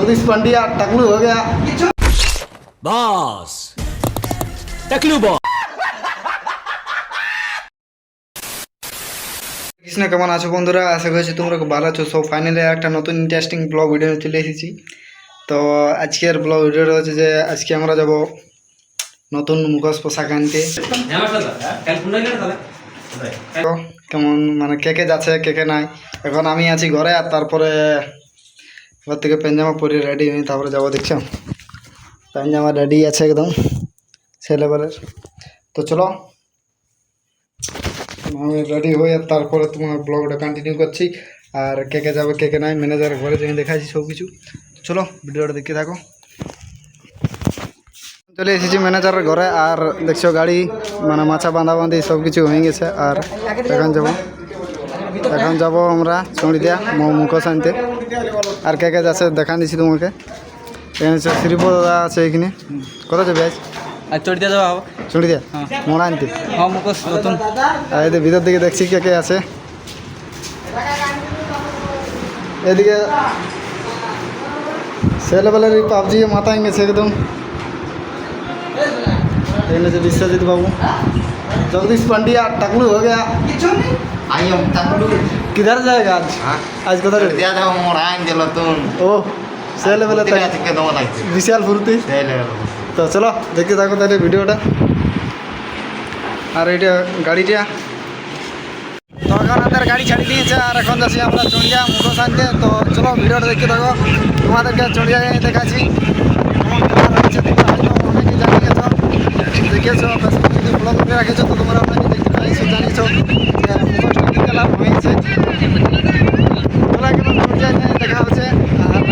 जगदीश पंडिया टकलू हो गया बॉस टकलू बॉस। কৃষ্ণ কেমন আছো বন্ধুরা? আশা করছি তোমরা খুব ভালো আছো। সব ফাইনালি একটা নতুন ইন্টারেস্টিং ব্লগ ভিডিও চলে এসেছি। তো আজকের ব্লগ ভিডিওটা হচ্ছে যে আজকে আমরা যাব নতুন মুখোশ পোশাক আনতে। তো কেমন মানে কে কে যাচ্ছে কে কে নাই। এখন আমি আছি ঘরে, আর তারপরে ঘর থেকে পেনজামা পরে রেডি হয়ে তারপরে যাবো। দেখছো পেনজামা রেডি আছে একদম সে লেভেলের। তো চলো আমি রেডি হয়ে তারপরে তোমার ব্লগটা কন্টিনিউ করছি। আর কে কে যাবে কে কে নাই ম্যানেজার ঘরে যেয়ে দেখাচ্ছি সব কিছু। চলো ভিডিওটা দেখতে থাকো। চলে এসেছি ম্যানেজারের ঘরে, আর দেখছো গাড়ি মানে মাছা বাঁধাবাঁধি সব কিছু হয়ে গেছে। আর এখন যাব আমরা চড়িয়া মুখোশ আনতে। আর কে কে যাচ্ছে দেখা দিচ্ছি তোমাকে। এখানে শ্রীপদ দাদা আছে এখানে। কোথায় যাবে আজ? আর চড়িতে যাওয়া হবে চড়িয়া মোড়া আনতে। হ্যাঁ মুখোশ নতুন। আর এদের ভিতর দিকে দেখছি কে কে আছে। এদিকে সে লেভেলের পাবজি মাথায় গেছে একদম। এখানে যে বিশ্বজিৎ বাবু, जगदीश पंडिया टकलू हो गया। आई हम तकलू किधर जाएगा आज? आज किधर दिया था मोड़ा दिलो तुम ओ से लेवल के दो लागছে विशाल फुर्ती। সেই লেভেল তো চলো দেখতে থাকো তাহলে ভিডিওটা। আর এটা গাড়িটা তো এখন আমাদের গাড়ি ছাড়ি দিয়েছে, আর এখন যাচ্ছি আমরা চড়িয়া মুখোশ আনতে। তো চলো ভিডিওটা দেখতে থাকো, তোমাদেরকে চড়িয়া দেখাচ্ছি কেমন কালার হয়েছে। তোমরা হয়তো অনেকে জানিয়েছো দেখেছো ফেসবুক যদি ব্লগ করে রাখেছো, তো তোমরা অনেকে দেখতে পাইছো জানিয়েছো যে মুখোশটা কি কালার হয়েছে। তোমরা কেমন চড়িয়া দেখা হচ্ছে। আর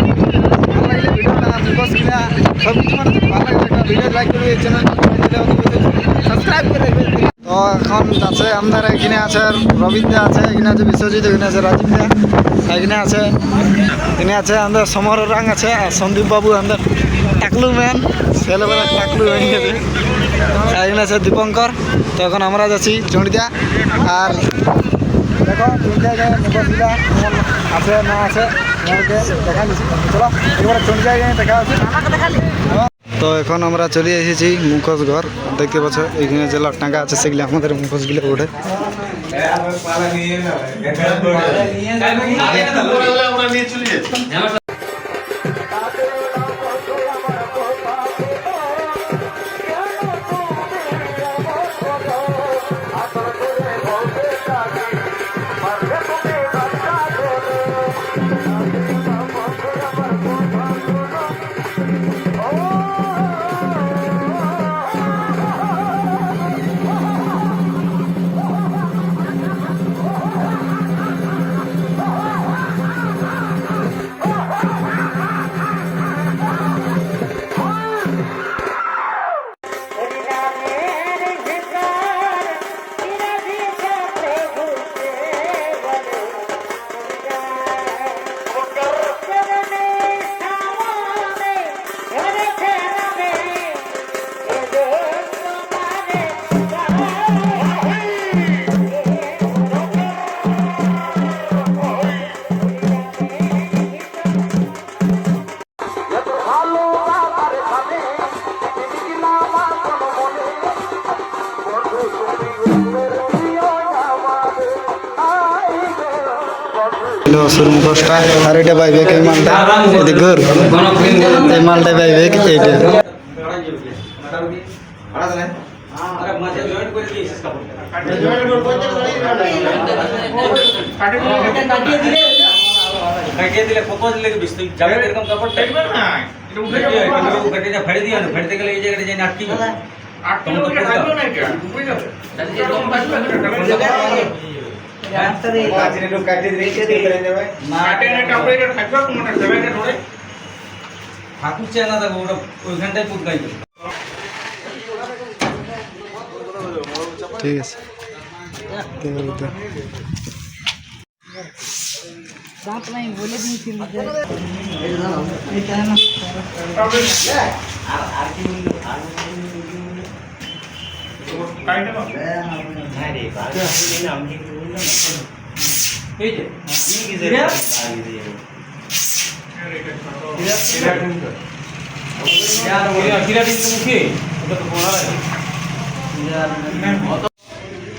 ভালো লাগলে ভিডিওটা মুখোশ কিনা সব কিছু মানে ভালো লাগলে একটা ভিডিও লাইক করবে, চ্যানেল সাবস্ক্রাইব করে দেবে। তো এখন আছে আমাদের এখানে আছে রবীন্দ্র আছে, এখানে আছে বিশ্বজিৎ, এখানে আছে রাজীব দা, এখানে আছে আমাদের সমর রাং আছে, আর সন্দীপ বাবু আমাদের টাকলু ম্যান ছেলেবেলা টাকলু হয়ে গেছে। এখানে আছে দীপঙ্কর। তো এখন আমরা যাচ্ছি চড়িয়া। আর দেখো চড়িয়া যায় মুখোশগুলা কেমন আছে না আছে তোমাকে দেখা দিচ্ছি। চলো এবারে চড়িয়া যায় দেখা হচ্ছে। তো এখন আমরা চলে এসেছি মুখোশ ঘর। দেখতে পাচ্ছ এইখানে যে টাঙ্গা আছে সেগুলো আমাদের মুখোশগুলো ওঠে। মুখোশটা আর এটা পাইবে এই মালটা এদিকে ঘর এই মালটা পাইবে এইটা। কাটিয়ে দিলে প্রপোজ লেগে বিস্তৃত যাবে এরকম কাপড় টাইপের না এটা উঠে যাবে কিন্তু কেটে যা ফেড়ে দিও না ফেড়তে গেলে এই জায়গাটা যাই আটকে যাবে আটকে ওটা থাকবে না এটা উঠে যাবে তাহলে যে রকম থাকবে এটা রাস্তাতে কাটিয়ে লোক কাটিয়ে রেখে দিয়ে ফেলে যাবে কাটিয়ে না কাপড় এটা থাকবে কোনটা দেবেটা ধরে ঠাকুর চেনা দেখো ওটা ওইখানটায় পুত গাইবে। ঠিক আছে दांत नहीं बोले नहीं फिर मुझे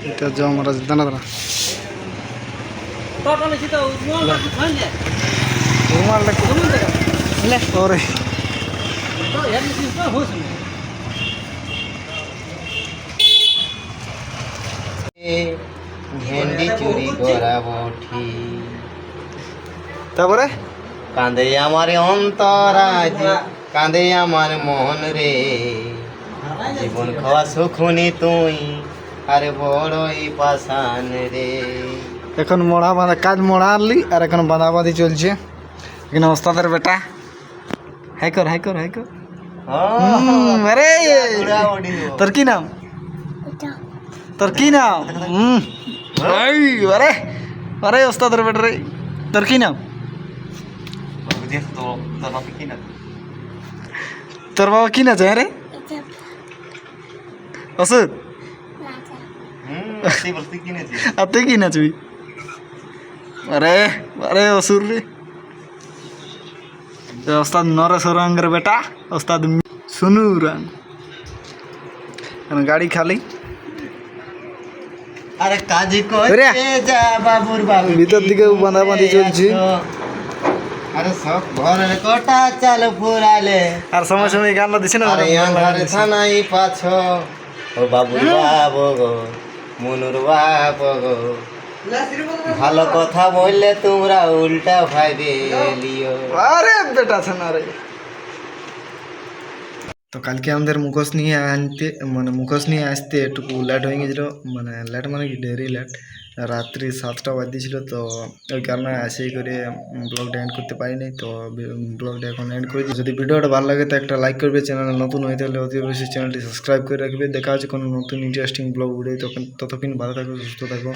এটা যাও আমরা দানা দানা ওরে ভেন্ডি চুরি করা বঠি তারপরে কাঁদে আমার অন্তরাজ কাঁদে আমার মন রে জীবন খাওয়া সুখুনি তুই আরে বড়ই পাশান রে এখন মোড়া বাঁধা কাজ মোড়া আনলি আর এখন বাঁধাবাঁধি চলছে এখানে ওস্তাদের বেটা হাই কর আরে তোর কি নাম তোর কি নাম আরে আরে ওস্তাদের বেটা রে তোর কি নাম তোর বাবা কি না চায় রে ওষুধ আর তুই কি নাচবি আরে আরে অসুর রে ওস্তাদ নরেশ্বরের বেটা ওস্তাদ সুনু রং গাড়ি খালি আরে কাজ করতে যা বাবুর বাবু ভিতর দিকে বাঁধাবাঁধি চলছে আরে সব ঘরের কটা চাল ফুরালে আর সময় সময় গান দিছে না আরে আন্ধারে থানাই পাছ ও বাবুর বাবু গো মনুর বাবু গো ভালো কথা বললে তোমরা উল্টা ভাইবে লিও আরে বেটা আছে না রে তো কালকে আমাদের মুখোশ নিয়ে আনতে মানে মুখোশ নিয়ে আসতে একটু লেট হয়ে গেছিলো মানে লেট মানে কি ডেরি লেট রাত্রি 7টা বাজছিল তো ওই কারণে আসেই করে ব্লগটা এন্ড করতে পারিনি তো ব্লগটা এখন এন্ড করে দিই যদি ভিডিওটা ভালো লাগে তো একটা লাইক করবে চ্যানেল নতুন হয়ে তাহলে অতি অবশ্যই চ্যানেলটি সাবস্ক্রাইব করে রাখবে দেখা হচ্ছে কোনো নতুন ইন্টারেস্টিং ব্লগ ভিডিও ততক্ষণ ভালো থাকো সুস্থ থাকো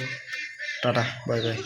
টাটা বাই বাই